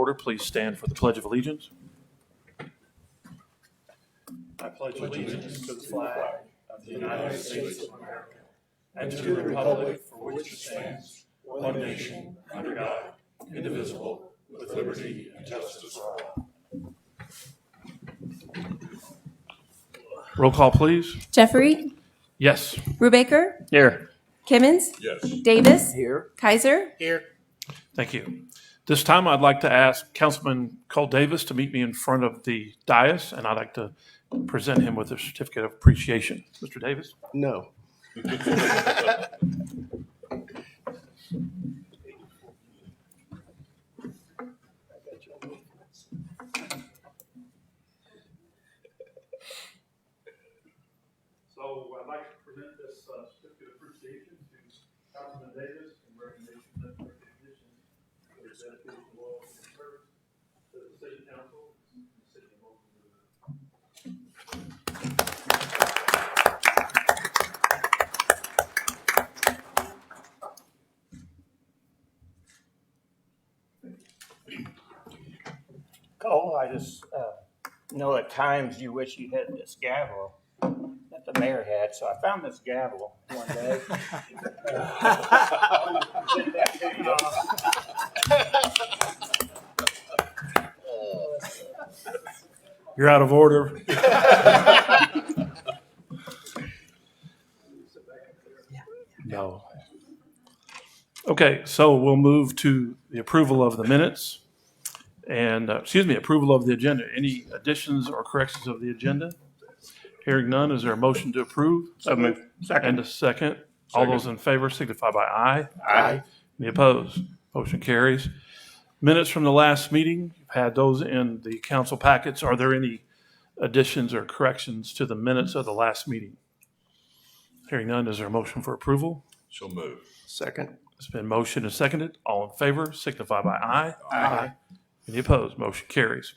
order, please stand for the Pledge of Allegiance. I pledge allegiance to the flag of the United States of America and to the republic for which it stands, one nation, under God, indivisible, with liberty and justice for all. Roll call, please. Jeffrey? Yes. Brubaker? Here. Kimmons? Yes. Davis? Here. Kaiser? Here. Thank you. This time I'd like to ask Councilman Cole Davis to meet me in front of the dais, and I'd like to present him with a certificate of appreciation. Mr. Davis? No. So I'd like to present this certificate of appreciation to Councilman Davis in recognition of recognition for his dedication, loyalty, and service to the City Council and the City of Moberly. Cole, I just know at times you wish you had this gavel that the mayor had, so I found this gavel one day. You're out of order. No. Okay, so we'll move to the approval of the minutes and, approval of the agenda. Any additions or corrections of the agenda? Hearing none, is there a motion to approve? So moved. And a second. All those in favor signify by aye. Aye. Any opposed? Motion carries. Minutes from the last meeting, you've had those in the council packets. Are there any additions or corrections to the minutes of the last meeting? Hearing none, is there a motion for approval? So moved. Second. It's been motioned and seconded. All in favor signify by aye. Aye. Any opposed? Motion carries.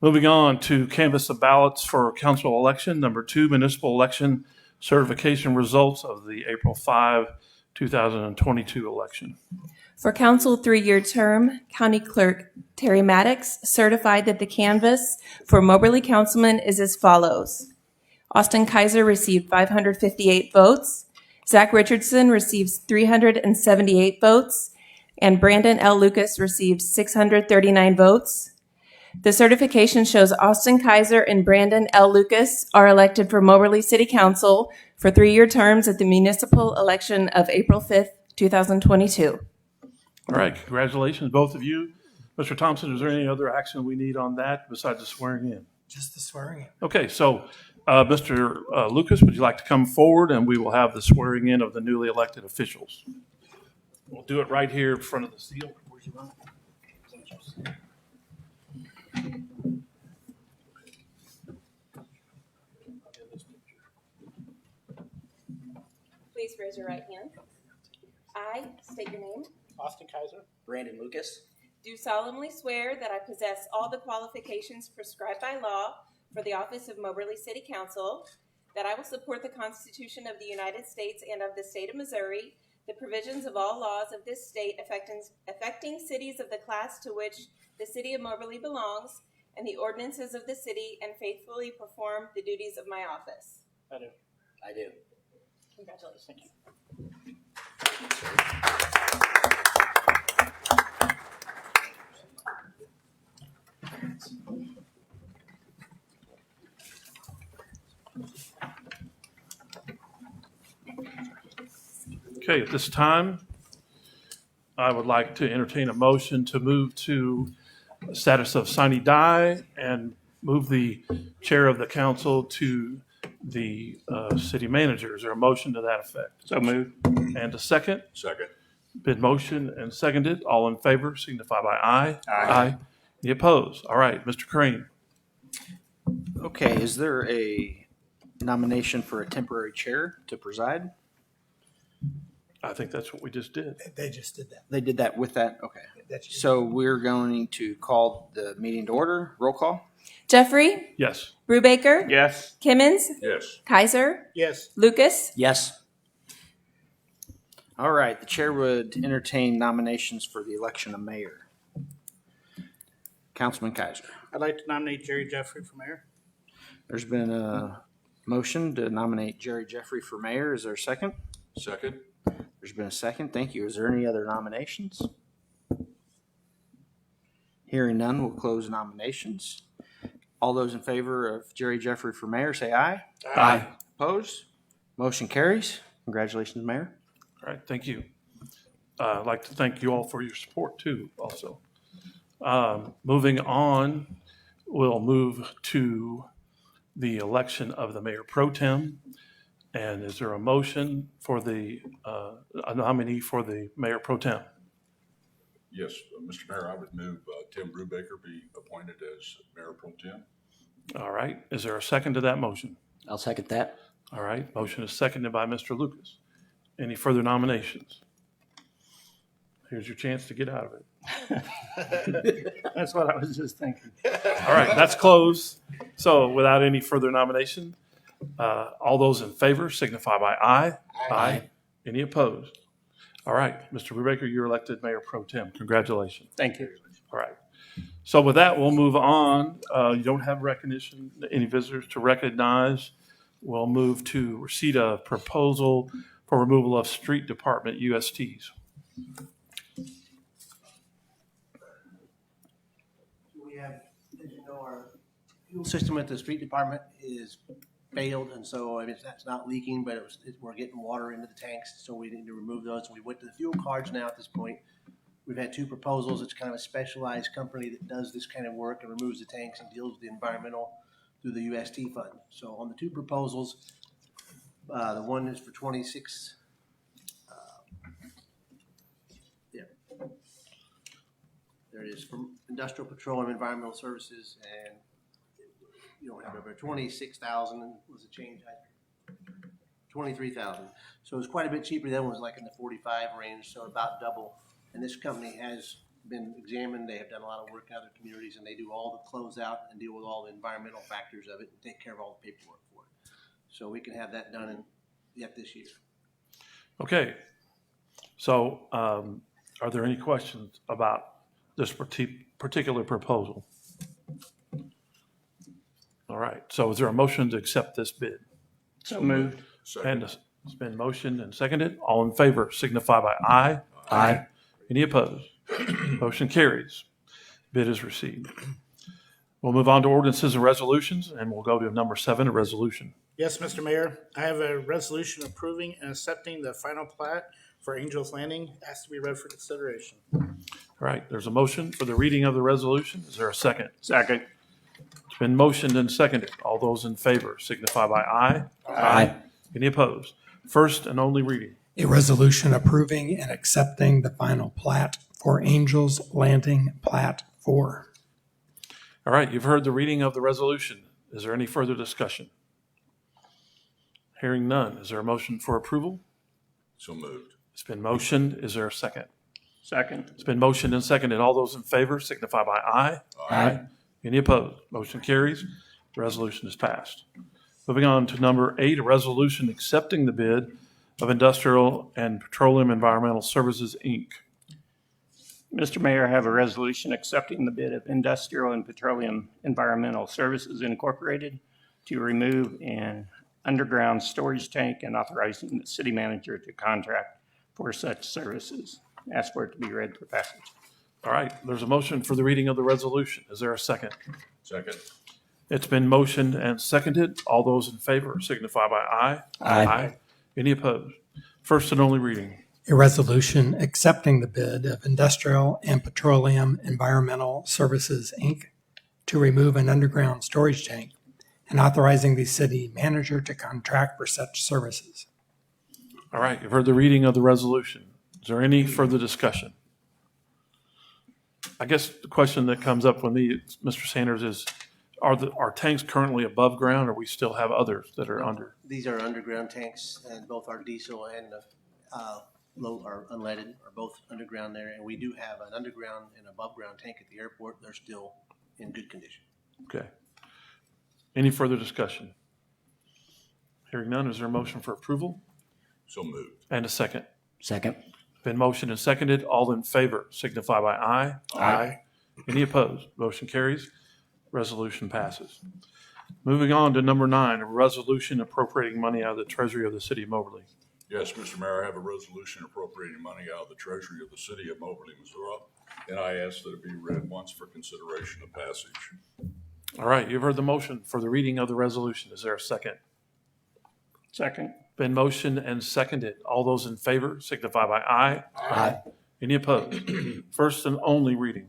Moving on to canvass of ballots for council election. Number 2, municipal election certification results of the April 5, 2022 election. For council 3-year term, County Clerk Terry Maddox certified that the canvass for Moberly councilman is as follows. Austin Kaiser received 558 votes. Zach Richardson receives 378 votes. And Brandon L. Lucas received 639 votes. The certification shows Austin Kaiser and Brandon L. Lucas are elected for Moberly City Council for 3-year terms at the municipal election of April 5th, 2022. All right, congratulations, both of you. Mr. Thompson, is there any other action we need on that besides the swearing in? Just the swearing in. Okay, so Mr. Lucas, would you like to come forward and we will have the swearing in of the newly elected officials? We'll do it right here in front of the seal. Where's your mic? Please raise your right hand. I state your name. Austin Kaiser. Brandon Lucas. Do solemnly swear that I possess all the qualifications prescribed by law for the office of Moberly City Council, that I will support the Constitution of the United States and of the state of Missouri, the provisions of all laws of this state affecting cities of the class to which the city of Moberly belongs, and the ordinances of the city, and faithfully perform the duties of my office. I do. I do. Congratulations. Thank you. Okay, at this time, I would like to entertain a motion to move to status of sine die and move the chair of the council to the city manager. Is there a motion to that effect? So moved. And a second? Second. Been motioned and seconded. All in favor signify by aye. Aye. Any opposed? All right, Mr. Crane. Okay, is there a nomination for a temporary chair to preside? I think that's what we just did. They just did that. They did that with that? Okay. That's So we're going to call the meeting to order. Roll call. Jeffrey? Yes. Brubaker? Yes. Kimmons? Yes. Kaiser? Yes. Lucas? Yes. All right, the chair would entertain nominations for the election of mayor. Councilman Kaiser. I'd like to nominate Jerry Jeffrey for mayor. There's been a motion to nominate Jerry Jeffrey for mayor. Is there a second? Second. There's been a second. Thank you. Is there any other nominations? Hearing none, we'll close nominations. All those in favor of Jerry Jeffrey for mayor, say aye. Aye. Opposed? Motion carries. Congratulations, Mayor. All right, thank you. I'd like to thank you all for your support too, also. Moving on, we'll move to the election of the mayor pro tem. And is there a motion for a nominee for the mayor pro tem? Yes, Mr. Mayor, I would move Tim Brubaker be appointed as mayor pro tem. All right, is there a second to that motion? I'll second that. All right, motion is seconded by Mr. Lucas. Any further nominations? Here's your chance to get out of it. That's what I was just thinking. All right, that's closed. So without any further nomination, all those in favor signify by aye. Aye. Any opposed? All right, Mr. Brubaker, you're elected mayor pro tem. Congratulations. Thank you. All right. So with that, we'll move on. You don't have recognition, any visitors to recognize. We'll move to receipt of proposal for removal of street department USTs. We have, as you know, our fuel system at the street department is failed, and so I mean, that's not leaking, but we're getting water into the tanks, so we need to remove those. We went to the fuel cards now at this point. We've had two proposals. It's kind of a specialized company that does this kind of work and removes the tanks and deals with the environmental through the UST fund. So on the two proposals, the one is for 26. There it is, from Industrial Petroleum Environmental Services, and you don't have over 26,000 was a change. 23,000. So it was quite a bit cheaper. That one was like in the 45 range, so about double. And this company has been examined. They have done a lot of work in other communities, and they do all the closeout and deal with all the environmental factors of it and take care of all the paperwork for it. So we can have that done yet this year. Okay. So are there any questions about this particular proposal? All right. So is there a motion to accept this bid? So moved. Second. And it's been motioned and seconded. All in favor signify by aye. Aye. Any opposed? Motion carries. Bid is received. We'll move on to ordinances and resolutions, and we'll go to number 7, a resolution. Yes, Mr. Mayor, I have a resolution approving and accepting the final plat for Angels Landing. It has to be read for consideration. All right, there's a motion for the reading of the resolution. Is there a second? Second. It's been motioned and seconded. All those in favor signify by aye. Aye. Any opposed? First and only reading. A resolution approving and accepting the final plat for Angels Landing Plat 4. All right, you've heard the reading of the resolution. Is there any further discussion? Hearing none. Is there a motion for approval? So moved. It's been motioned. Is there a second? Second. It's been motioned and seconded. All those in favor signify by aye. Aye. Any opposed? Motion carries. The resolution is passed. Moving on to number 8, a resolution accepting the bid of Industrial and Petroleum Environmental Services, Inc. Mr. Mayor, I have a resolution accepting the bid of Industrial and Petroleum Environmental Services Incorporated to remove an underground storage tank and authorizing the city manager to contract for such services. Ask for it to be read for passage. All right, there's a motion for the reading of the resolution. Is there a second? Second. It's been motioned and seconded. All those in favor signify by aye. Aye. Any opposed? First and only reading. A resolution accepting the bid of Industrial and Petroleum Environmental Services, Inc. to remove an underground storage tank and authorizing the city manager to contract for such services. All right, you've heard the reading of the resolution. Is there any further discussion? I guess the question that comes up with me, Mr. Sanders, is are tanks currently above ground, or we still have others that are under? These are underground tanks, and both our diesel and low or unleaded are both underground there. And we do have an underground and above ground tank at the airport. They're still in good condition. Okay. Any further discussion? Hearing none, is there a motion for approval? So moved. And a second? Second. Been motioned and seconded. All in favor signify by aye. Aye. Any opposed? Motion carries. Resolution passes. Moving on to number 9, a resolution appropriating money out of the treasury of the city of Moberly. Yes, Mr. Mayor, I have a resolution appropriating money out of the treasury of the city of Moberly, Missouri, and I ask that it be read once for consideration of passage. All right, you've heard the motion for the reading of the resolution. Is there a second? Second. Been motioned and seconded. All those in favor signify by aye. Aye. Any opposed? First and only reading.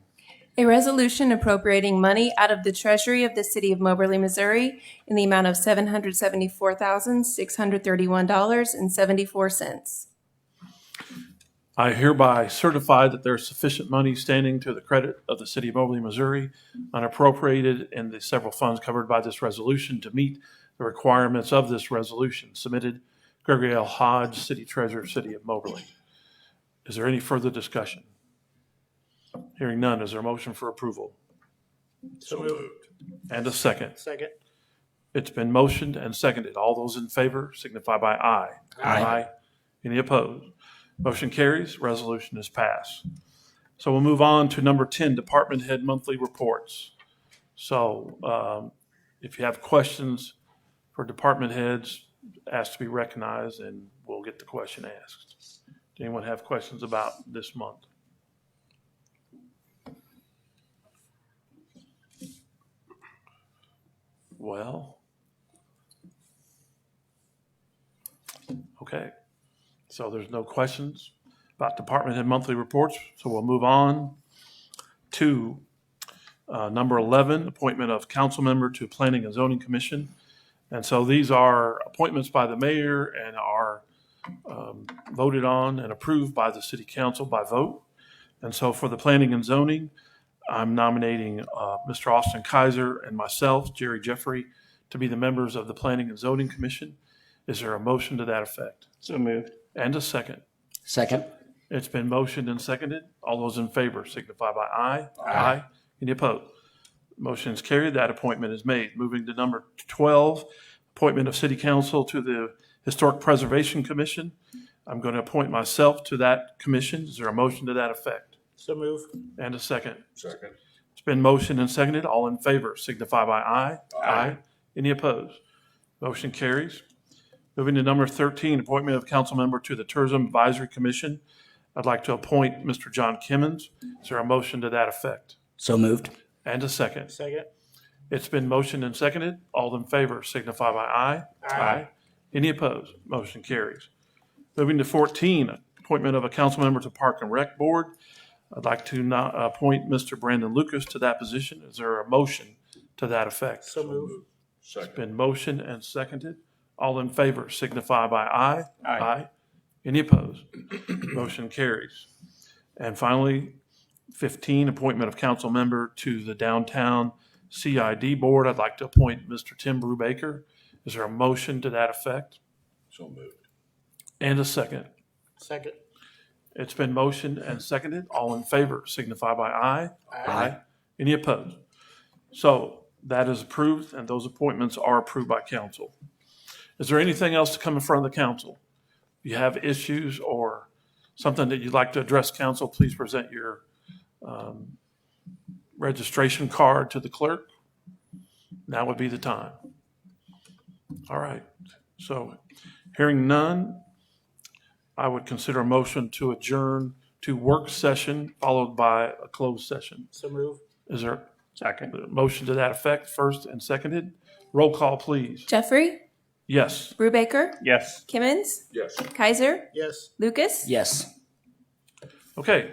A resolution appropriating money out of the treasury of the city of Moberly, Missouri in the amount of $774,631.74. I hereby certify that there is sufficient money standing to the credit of the city of Moberly, Missouri, unappropriated in the several funds covered by this resolution to meet the requirements of this resolution. Submitted, Gregory L. Hodge, City Treasurer, City of Moberly. Is there any further discussion? Hearing none, is there a motion for approval? So moved. And a second. Second. It's been motioned and seconded. All those in favor signify by aye. Aye. Any opposed? Motion carries. Resolution is passed. So we'll move on to number 10, Department Head Monthly Reports. So if you have questions for department heads, ask to be recognized and we'll get the question asked. Does anyone have questions about this month? Well, okay. So there's no questions about department head monthly reports. So we'll move on to number 11, appointment of council member to Planning and Zoning Commission. And so these are appointments by the mayor and are voted on and approved by the city council by vote. And so for the Planning and Zoning, I'm nominating Mr. Austin Kaiser and myself, Jerry Jeffrey, to be the members of the Planning and Zoning Commission. Is there a motion to that effect? So moved. And a second. Second. It's been motioned and seconded. All those in favor signify by aye. Aye. Any opposed? Motion is carried. That appointment is made. Moving to number 12, appointment of city council to the Historic Preservation Commission. I'm going to appoint myself to that commission. Is there a motion to that effect? So move. And a second. Second. It's been motioned and seconded. All in favor signify by aye. Aye. Any opposed? Motion carries. Moving to number 13, appointment of council member to the Tourism Advisory Commission. I'd like to appoint Mr. John Kimmons. Is there a motion to that effect? So moved. And a second. Second. It's been motioned and seconded. All in favor signify by aye. Aye. Any opposed? Motion carries. Moving to 14, appointment of a council member to Park and Rec Board. I'd like to appoint Mr. Brandon Lucas to that position. Is there a motion to that effect? So move. It's Second. been motioned and seconded. All in favor signify by aye. Aye. Any opposed? Motion carries. And finally, 15, appointment of council member to the Downtown CID Board. I'd like to appoint Mr. Tim Brubaker. Is there a motion to that effect? So moved. And a second. Second. It's been motioned and seconded. All in favor signify by aye. Aye. Any opposed? So that is approved, and those appointments are approved by council. Is there anything else to come in front of the council? If you have issues or something that you'd like to address council, please present your registration card to the clerk. Now would be the time. All right. So hearing none, I would consider a motion to adjourn to work session followed by a closed session. So move. Is there Second. a motion to that effect, first and seconded? Roll call, please. Jeffrey? Yes. Brubaker? Yes. Kimmons? Yes. Kaiser? Yes. Lucas? Yes. Okay,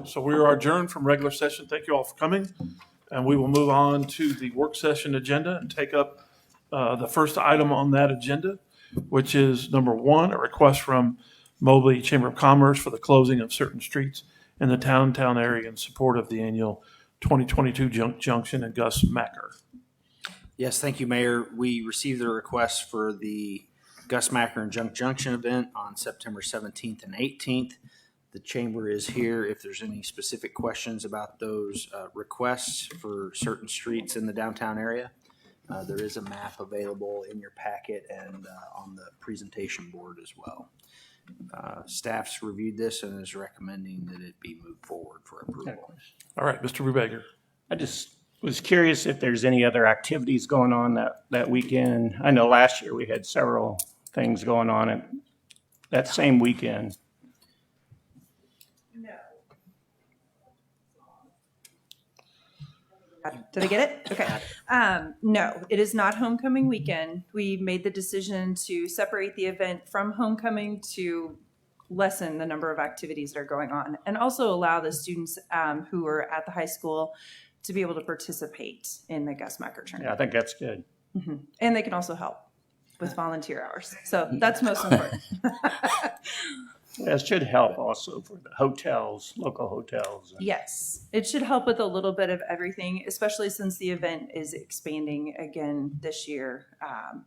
so we are adjourned from regular session. Thank you all for coming. And we will move on to the work session agenda and take up the first item on that agenda, which is number 1, a request from Moberly Chamber of Commerce for the closing of certain streets in the downtown area in support of the annual 2022 Junk Junction and Gus Macker. Yes, thank you, Mayor. We received the request for the Gus Macker and Junk Junction event on September 17th and 18th. The chamber is here if there's any specific questions about those requests for certain streets in the downtown area. There is a map available in your packet and on the presentation board as well. Staff's reviewed this and is recommending that it be moved forward for approval. All right, Mr. Rubager. I just was curious if there's any other activities going on that weekend. I know last year we had several things going on at that same weekend. Did I get it? Okay. No, it is not homecoming weekend. We made the decision to separate the event from homecoming to lessen the number of activities that are going on and also allow the students who are at the high school to be able to participate in the Gus Macker Yeah, I tournament. think that's good. And they can also help with volunteer hours. So that's most important. That should help also for the hotels, local hotels. Yes, it should help with a little bit of everything, especially since the event is expanding again this year.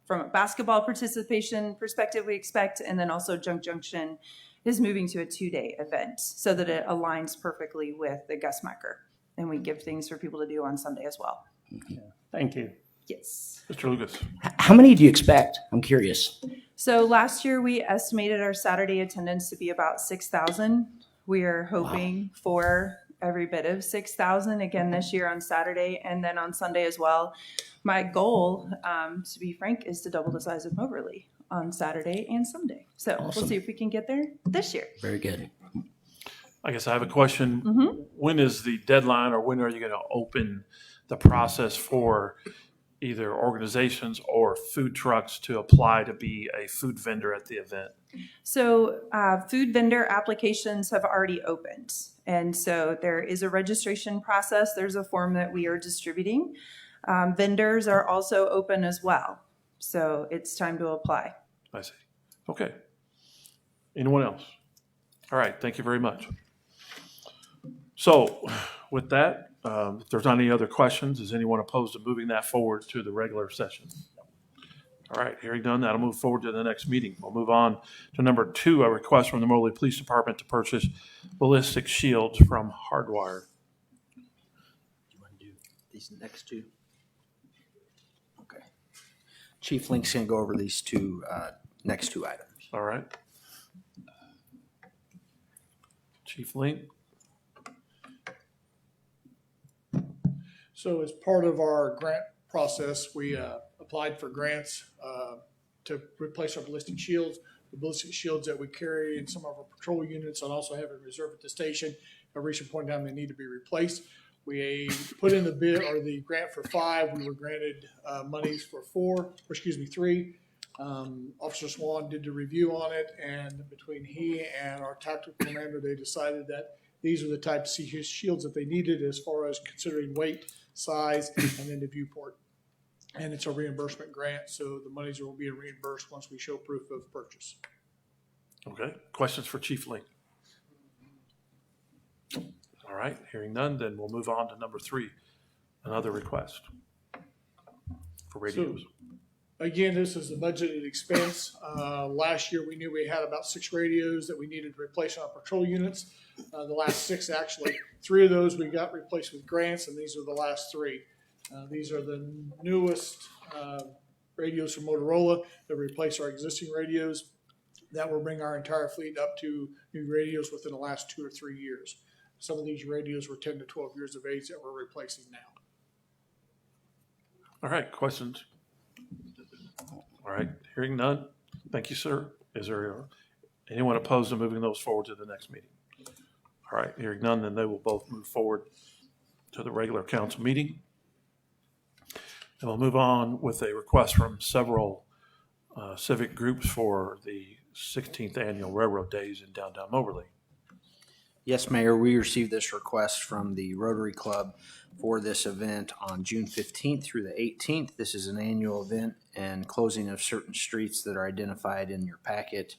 From a basketball participation perspective, we expect, and then also Junk Junction is moving to a 2-day event so that it aligns perfectly with the Gus Macker. And we give things for people to do on Sunday as well. Thank you. Yes. Mr. Lucas. How many do you expect? I'm curious. So last year we estimated our Saturday attendance to be about 6,000. We are hoping for every bit of 6,000 again this year on Saturday and then on Sunday as well. My goal, to be frank, is to double the size of Moberly on Saturday and Sunday. So Awesome. We'll see if we can get there this year. Very good. I guess I have a question. When is the deadline, or when are you going to open the process for either organizations or food trucks to apply to be a food vendor at the event? So food vendor applications have already opened. And so there is a registration process. There's a form that we are distributing. Vendors are also open as well. So it's time to apply. I see. Okay. Anyone else? All right. Thank you very much. So with that, if there's not any other questions, is anyone opposed to moving that forward to the regular session? All right, hearing none, that'll move forward to the next meeting. We'll move on to number 2, a request from the Moberly Police Department to purchase ballistic shields from Hardwire. You want to do these next two? Okay. Chief Link's going to go over these next two items. All right. Chief Link. So as part of our grant process, we applied for grants to replace our ballistic shields. The ballistic shields that we carry in some of our patrol units and also have in reserve at the station, at a recent point in time, they need to be replaced. We put in the bid or the grant for 5. We were granted monies for 3. Officer Swan did the review on it, and between he and our tactical commander, they decided that these are the type of shields that they needed as far as considering weight, size, and then the viewport. And it's a reimbursement grant, so the monies will be reimbursed once we show proof of purchase. Okay, questions for Chief Link? All right, hearing none, then we'll move on to number 3, another request for radios. So, again, this is a budgeted expense. Last year, we knew we had about 6 radios that we needed to replace on our patrol units. The last 6, actually, 3 of those we got replaced with grants, and these are the last 3. These are the newest radios from Motorola that replace our existing radios. That will bring our entire fleet up to new radios within the last 2 or 3 years. Some of these radios were 10 to 12 years of age that we're replacing now. All right, questions? All right, hearing none. Thank you, sir. Is there anyone opposed to moving those forward to the next meeting? All right, hearing none, then they will both move forward to the regular council meeting. And we'll move on with a request from several civic groups for the 16th Annual Railroad Days in downtown Moberly. Yes, Mayor, we received this request from the Rotary Club for this event on June 15th through the 18th. This is an annual event and closing of certain streets that are identified in your packet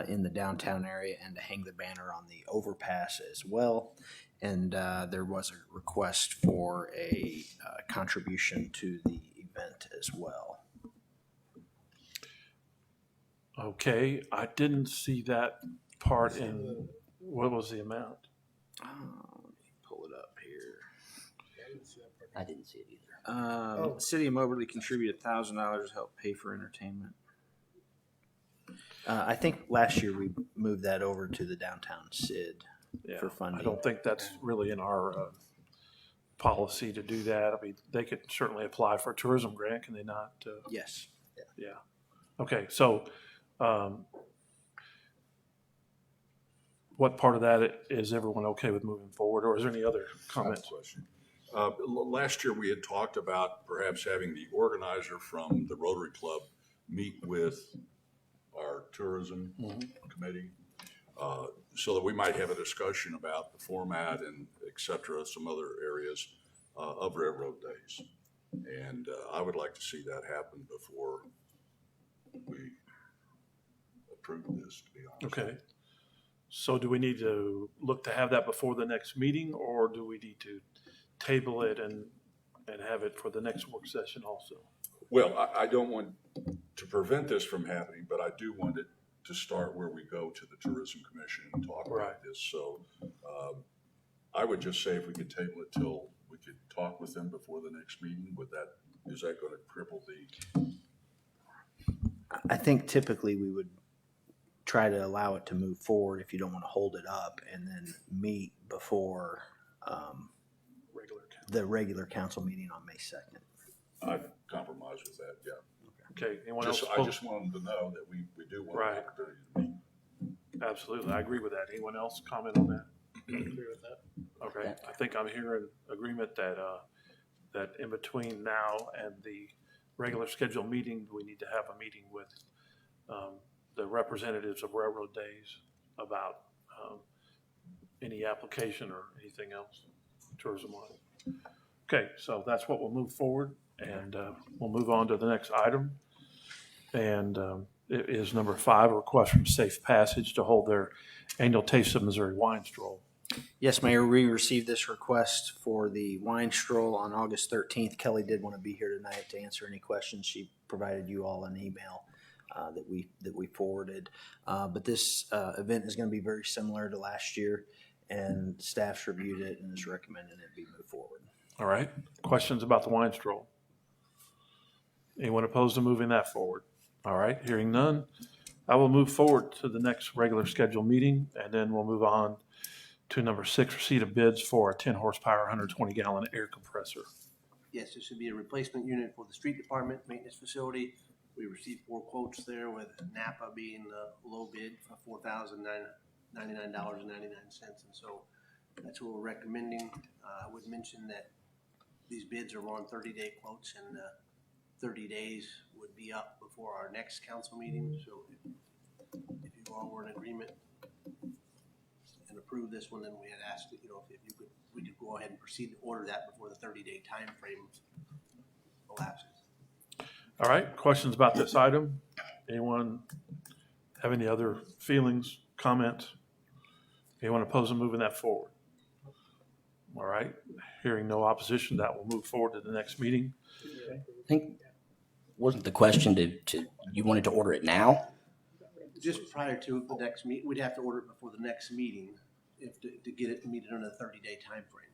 in the downtown area, and to hang the banner on the overpass as well. And there was a request for a contribution to the event as well. Okay, I didn't see that part in, what was the amount? Let me pull it up here. I didn't see it either. The City of Moberly contributed $1,000 to help pay for entertainment. I think last year we moved that over to the downtown SID Yeah, for funding. I don't think that's really in our policy to do that. I mean, they could certainly apply for a tourism grant, can they not? Yes. Yeah. Okay, so what part of that is everyone okay with moving forward, or is there any other comments? Question. Last year, we had talked about perhaps having the organizer from the Rotary Club meet with our tourism committee, so that we might have a discussion about the format and et cetera, some other areas of Railroad Days. And I would like to see that happen before we approve this, to be honest. Okay. So do we need to look to have that before the next meeting, or do we need to table it and have it for the next work session also? Well, I don't want to prevent this from happening, but I do want it to start where we go to the Tourism Commission and talk about this. So I would just say if we could table it till we could talk with them before the next meeting, is that going to cripple the? I think typically we would try to allow it to move forward if you don't want to hold it up, and then meet before the regular council meeting on May 2nd. I compromise with that, yeah. Okay, anyone else? I just want them to know that we do want an opportunity to meet. Absolutely, I agree with that. Anyone else comment on that? I agree with that. Okay, I think I'm hearing agreement that, that in between now and the regular scheduled meeting, we need to have a meeting with the representatives of Railroad Days about any application or anything else tourism-wise. Okay, so that's what we'll move forward, and we'll move on to the next item. And it is number 5, a request from Safe Passage to hold their annual Taste of Missouri wine stroll. Yes, Mayor, we received this request for the wine stroll on August 13th. Kelly did want to be here tonight to answer any questions. She provided you all an email that we forwarded. But this event is going to be very similar to last year, and staff's reviewed it and is recommending it be moved forward. All right, questions about the wine stroll? Anyone opposed to moving that forward? All right, hearing none, I will move forward to the next regular scheduled meeting, and then we'll move on to number 6, receipt of bids for a 10 horsepower, 120-gallon air compressor. Yes, this would be a replacement unit for the street department maintenance facility. We received 4 quotes there, with Napa being the low bid for $4,099.99. And so that's what we're recommending. I would mention that these bids are on 30-day quotes, and 30 days would be up before our next council meeting. So if you all were in agreement and approve this one, then we had asked that, we could go ahead and proceed to order that before the 30-day time frame elapses. All right, questions about this item? Anyone have any other feelings, comments? Anyone opposed to moving that forward? All right, hearing no opposition, that will move forward to the next meeting. I think, wasn't the question to you wanted to order it now? Just prior to the next meet, we'd have to order it before the next meeting to get it, meet it under the 30-day time frame.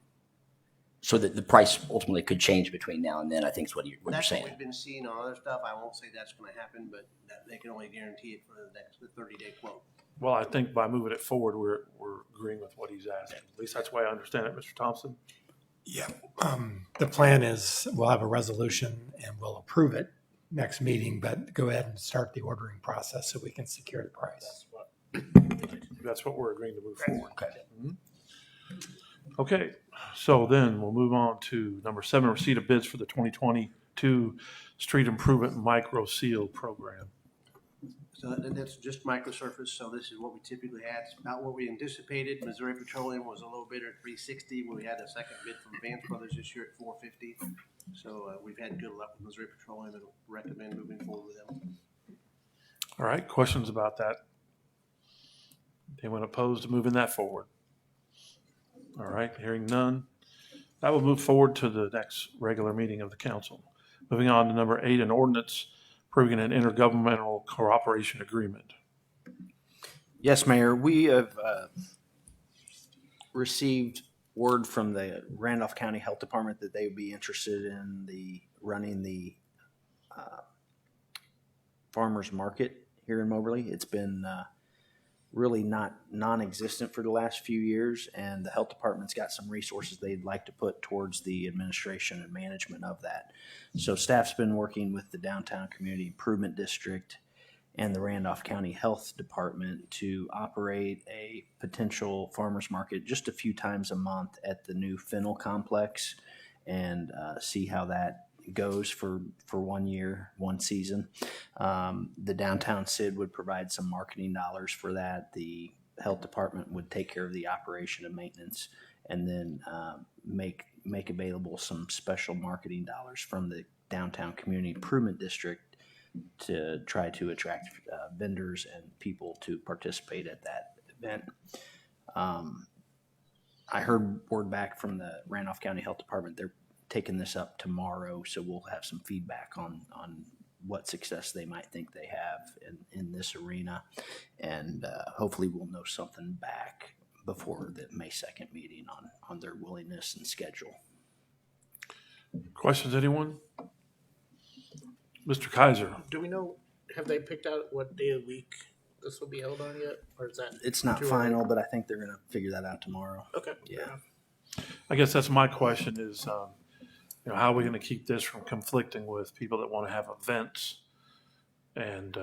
So that the price ultimately could change between now and then, I think is what you're That's saying. what we've been seeing on other stuff. I won't say that's going to happen, but that they can only guarantee it for the 30-day quote. Well, I think by moving it forward, we're agreeing with what he's asking. At least that's the way I understand it, Mr. Thompson. Yeah, the plan is we'll have a resolution and we'll approve it next meeting, but go ahead and start the ordering process so we can secure the price. That's what we're agreeing to move forward. Okay. Okay, so then we'll move on to number 7, receipt of bids for the 2022 Street Improvement Micro Seal Program. So that's just microsurface. So this is what we typically had. It's about what we anticipated. Missouri Petroleum was a little bidder at $360. When we had a second bid from Vance Brothers this year at $450. So we've had good luck with Missouri Petroleum and recommend moving forward with them. All right, questions about that? Anyone opposed to moving that forward? All right, hearing none, I will move forward to the next regular meeting of the council. Moving on to number 8, an ordinance approving an intergovernmental cooperation agreement. Yes, Mayor, we have received word from the Randolph County Health Department that they would be interested in running the farmers market here in Moberly. It's been really not non-existent for the last few years, and the health department's got some resources they'd like to put towards the administration and management of that. So staff's been working with the Downtown Community Improvement District and the Randolph County Health Department to operate a potential farmers market just a few times a month at the new Fennel complex, and see how that goes for 1 year, 1 season. The downtown SID would provide some marketing dollars for that. The health department would take care of the operation and maintenance, and then make available some special marketing dollars from the Downtown Community Improvement District to try to attract vendors and people to participate at that event. I heard word back from the Randolph County Health Department. They're taking this up tomorrow, so we'll have some feedback on what success they might think they have in this arena, and hopefully we'll know something back before the May 2nd meeting on their willingness and schedule. Questions, anyone? Mr. Kaiser? Do we know, have they picked out what day of the week this will be held on yet? Or is that? It's not too final, early? but I think they're going to figure that out tomorrow. Okay. Yeah. I guess that's my question is, how are we going to keep this from conflicting with people that want to have events? And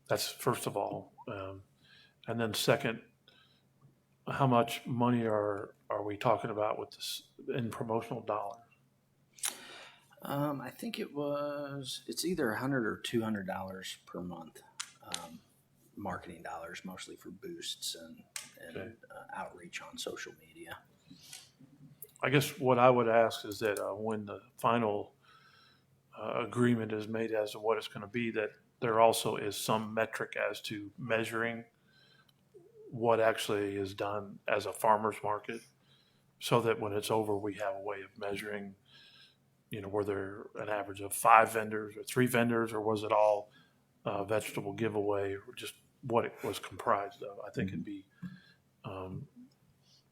that's first of all. And then second, how much money are we talking about with this in promotional dollars? I think it's either $100 or $200 per month. Marketing dollars, mostly for boosts and Okay. Outreach on social media. I guess what I would ask is that when the final agreement is made as to what it's going to be, that there also is some metric as to measuring what actually is done as a farmer's market, so that when it's over, we have a way of measuring, were there an average of 5 vendors or 3 vendors, or was it all vegetable giveaway, or just what it was comprised of? I think it'd be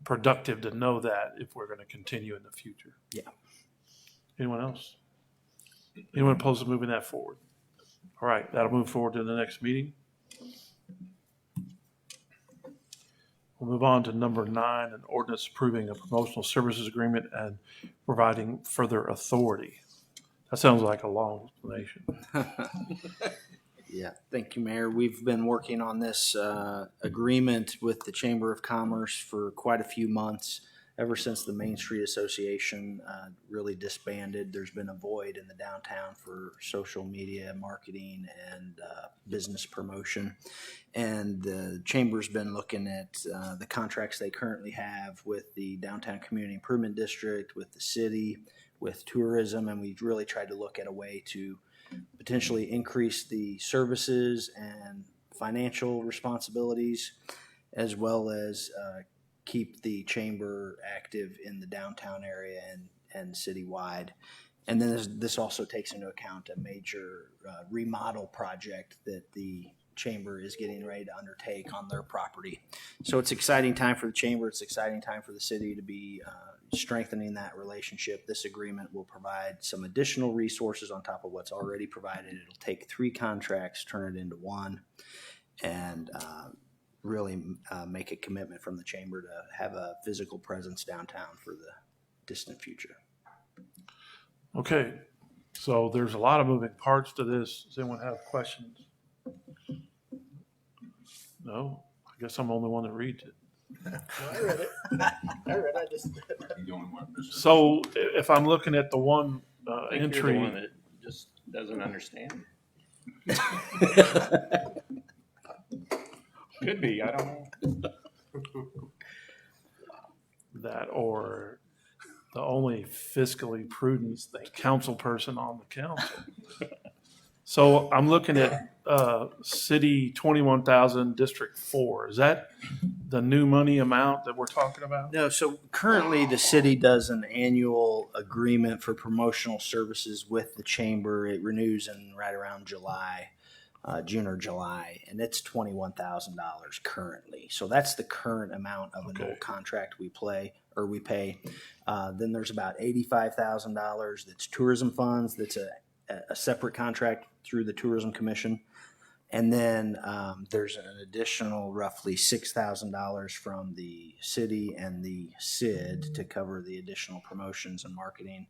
productive to know that if we're going to continue in the future. Yeah. Anyone else? Anyone opposed to moving that forward? All right, that'll move forward to the next meeting. We'll move on to number 9, an ordinance approving a promotional services agreement and providing further authority. That sounds like a long explanation. Yeah, thank you, Mayor. We've been working on this agreement with the Chamber of Commerce for quite a few months, ever since the Main Street Association really disbanded. There's been a void in the downtown for social media marketing and business promotion. And the Chamber's been looking at the contracts they currently have with the Downtown Community Improvement District, with the city, with tourism, and we've really tried to look at a way to potentially increase the services and financial responsibilities, as well as keep the chamber active in the downtown area and citywide. And then this also takes into account a major remodel project that the chamber is getting ready to undertake on their property. So it's an exciting time for the chamber. It's an exciting time for the city to be strengthening that relationship. This agreement will provide some additional resources on top of what's already provided. It'll take 3 contracts, turn it into 1, and really make a commitment from the chamber to have a physical presence downtown for the distant future. Okay, so there's a lot of moving parts to this. Does anyone have questions? No? I guess I'm the only one that reads it. Well, I read it. I just. So if I'm looking at the one I think entry. you're the one that just doesn't understand. Could be, I don't know. That, or the only fiscally prudent council person on the council. So I'm looking at city 21,000, District 4. Is that the new money amount that we're talking about? No, so currently the city does an annual agreement for promotional services with the chamber. It renews in right around June or July, and it's $21,000 currently. So that's the current amount of an old contract we pay. Then there's about $85,000 that's tourism funds. That's a separate contract through the Tourism Commission. And then there's an additional roughly $6,000 from the city and the SID to cover the additional promotions and marketing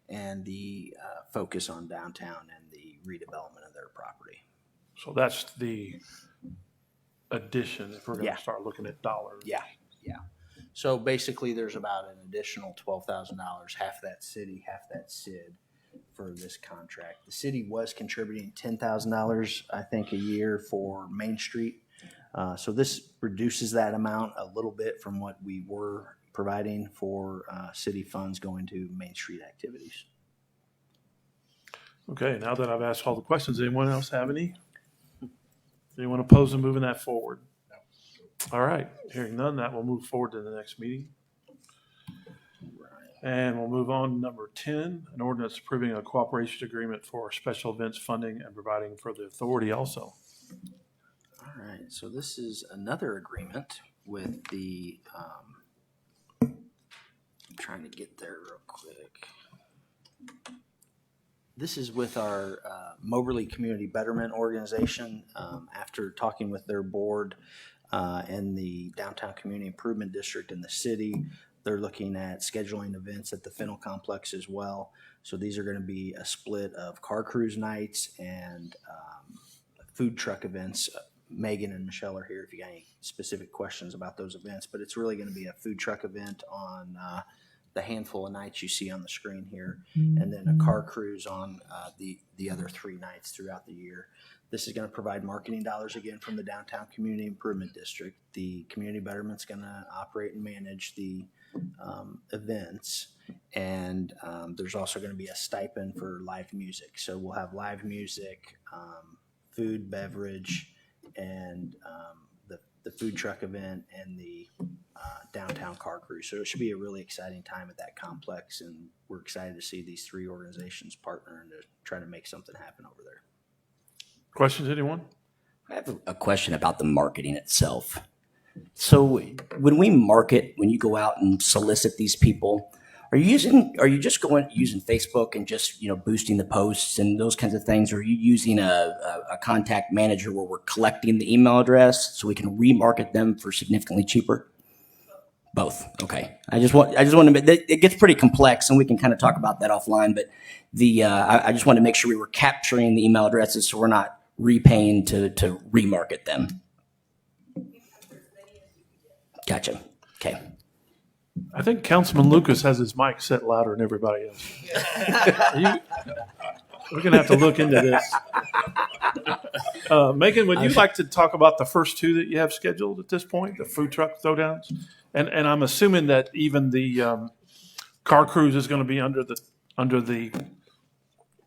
and the focus on downtown and the redevelopment of their property. So that's the addition, if we're going Yeah. to start looking at dollars. Yeah. So basically, there's about an additional $12,000, half that city, half that SID for this contract. The city was contributing $10,000, I think, a year for Main Street. So this reduces that amount a little bit from what we were providing for city funds going to Main Street activities. Okay, now that I've asked all the questions, anyone else have any? Anyone opposed to moving that forward? All right, hearing none, that will move forward to the next meeting. And we'll move on to number 10, an ordinance approving a cooperation agreement for special events funding and providing for the authority also. All right, so this is another agreement with the, trying to get there real quick. This is with our Moberly Community Betterment Organization. After talking with their board and the Downtown Community Improvement District in the city, they're looking at scheduling events at the Fennel Complex as well. So these are going to be a split of car cruise nights and food truck events. Megan and Michelle are here if you got any specific questions about those events, but it's really going to be a food truck event on the handful of nights you see on the screen here, and then a car cruise on the other 3 nights throughout the year. This is going to provide marketing dollars again from the Downtown Community Improvement District. The Community Betterment's going to operate and manage the events, and there's also going to be a stipend for live music. So we'll have live music, food, beverage, and the food truck event and the downtown car cruise. So it should be a really exciting time at that complex, and we're excited to see these 3 organizations partner and to try to make something happen over there. Questions, anyone? I have a question about the marketing itself. So when we market, when you go out and solicit these people, are you just using Facebook and just, boosting the posts and those kinds of things? Or are you using a contact manager where we're collecting the email address so we can remarket them for significantly cheaper? Both. Okay. I just want to, it gets pretty complex and we can kind of talk about that offline, but I just want to make sure we were capturing the email addresses so we're not repaying to remarket them. Gotcha. Okay. I think Councilman Lucas has his mic set louder than everybody else. We're going to have to look into this. Megan, would you like to talk about the first 2 that you have scheduled at this point, the food truck throwdowns? And I'm assuming that even the car cruise is going to be under the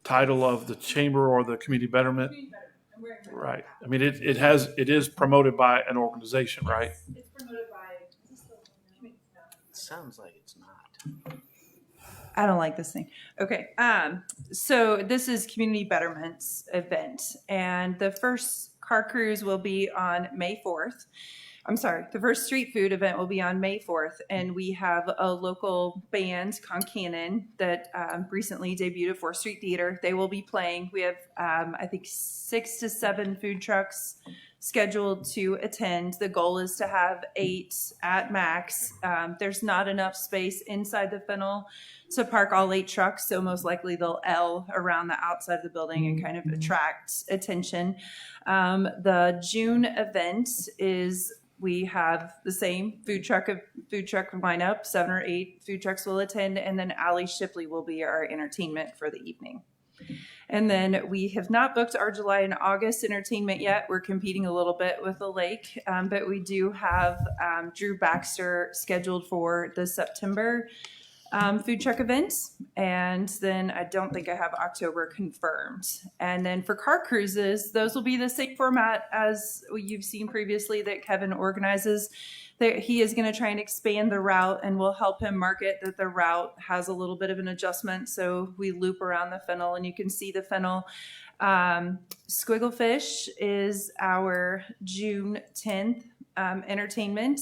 title of the chamber or the community betterment. Right. I mean, it is promoted by an organization, right? It's promoted by. Sounds like it's not. I don't like this thing. Okay. So this is Community Betterment's event, and the first car cruise will be on May 4th. I'm sorry, the first street food event will be on May 4th, and we have a local band, Concannon, that recently debuted at 4th Street Theater. They will be playing. We have, I think, 6 to 7 food trucks scheduled to attend. The goal is to have 8 at max. There's not enough space inside the Fennel to park all 8 trucks, so most likely they'll L around the outside of the building and kind of attract attention. The June event is we have the same food truck lineup. 7 or 8 food trucks will attend, and then Allie Shipley will be our entertainment for the evening. And then we have not booked our July and August entertainment yet. We're competing a little bit with the lake, but we do have Drew Baxter scheduled for the September food truck events. And then I don't think I have October confirmed. And then for car cruises, those will be the same format as you've seen previously that Kevin organizes. He is going to try and expand the route, and we'll help him market that the route has a little bit of an adjustment. So we loop around the Fennel, and you can see the Fennel. Squigglefish is our June 10th entertainment.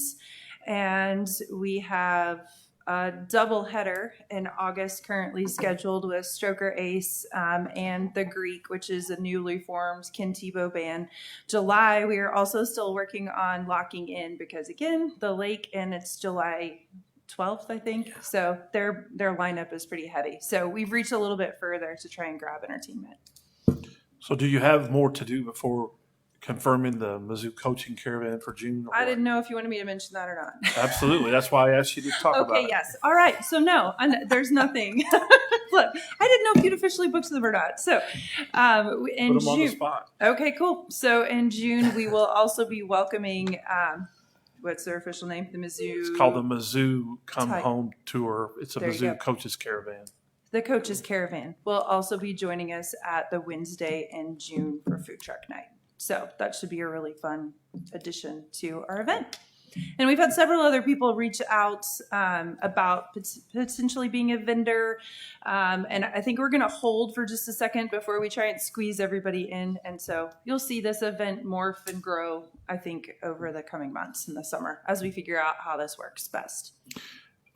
And we have a double header in August currently scheduled with Stroker Ace and The Greek, which is a newly formed Ken Tebow band. July, we are also still working on locking in because, again, the lake, and it's July 12th, I think. So their lineup is pretty heavy. So we've reached a little bit further to try and grab entertainment. So do you have more to do before confirming the Mizzou coaching caravan for June? or I what? didn't know if you wanted me to mention that or not. Absolutely. That's why I asked you to talk about Okay, it. yes. All right. So no, there's nothing. Look, I didn't know if you'd officially booked them or not. So in Put them on the June. spot. Okay, cool. So in June, we will also be welcoming, what's their official name? The Mizzou. It's called the Mizzou Come Type. Home Tour. It's a There you Mizzou go. coaches caravan. The Coaches Caravan will also be joining us at the Wednesday in June for Food Truck Night. So that should be a really fun addition to our event. And we've had several other people reach out about potentially being a vendor. And I think we're going to hold for just a second before we try and squeeze everybody in. And so you'll see this event morph and grow, I think, over the coming months in the summer as we figure out how this works best.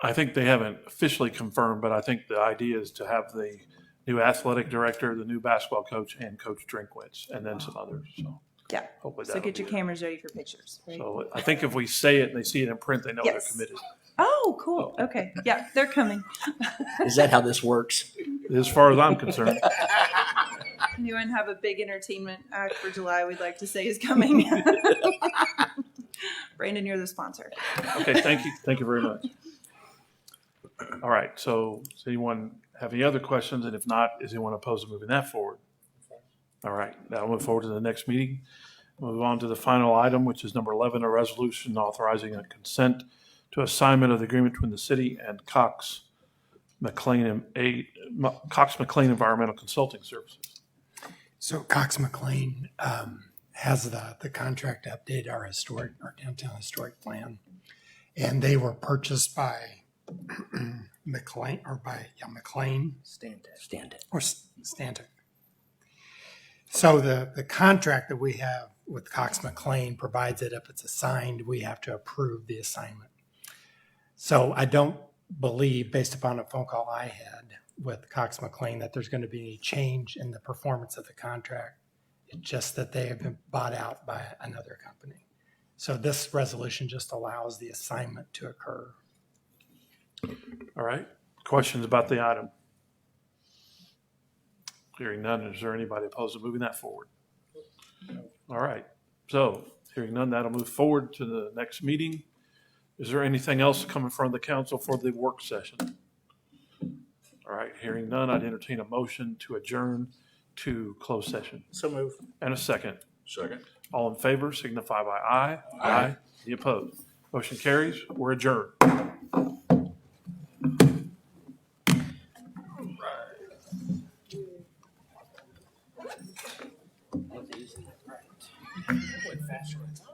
I think they haven't officially confirmed, but I think the idea is to have the new athletic director, the new basketball coach, and Coach Drinkwitz, and then some others. So Yeah. hopefully So that'll get your be it. cameras ready for pictures. Right? So I think if we say it and they see it in print, they know Yes. they're committed. Oh, cool. Okay. Yeah, they're coming. Is that how this works? As far as I'm concerned. Anyone have a big entertainment act for July we'd like to say is coming? Brandon, you're the sponsor. Okay, thank you. Thank you very much. All right, so does anyone have any other questions? And if not, is anyone opposed to moving that forward? All right, now we'll move forward to the next meeting. Move on to the final item, which is number 11, a resolution authorizing a consent to assignment of the agreement between the city and Cox McLean Environmental Consulting Services. So Cox McLean has the contract to update our downtown historic plan. And they were purchased by McLean. Stand it. Or Stanton. So the contract that we have with Cox McLean provides that if it's assigned, we have to approve the assignment. So I don't believe, based upon a phone call I had with Cox McLean, that there's going to be any change in the performance of the contract. It's just that they have been bought out by another company. So this resolution just allows the assignment to occur. All right, questions about the item? Hearing none, is there anybody opposed to moving that forward? All right, so hearing none, that'll move forward to the next meeting. Is there anything else coming in front of the council for the work session? All right, hearing none, I'd entertain a motion to adjourn to closed session. So move. And a second. Second. All in favor signify by aye. Aye. Any opposed? Motion carries. We're adjourned. Went faster than I thought.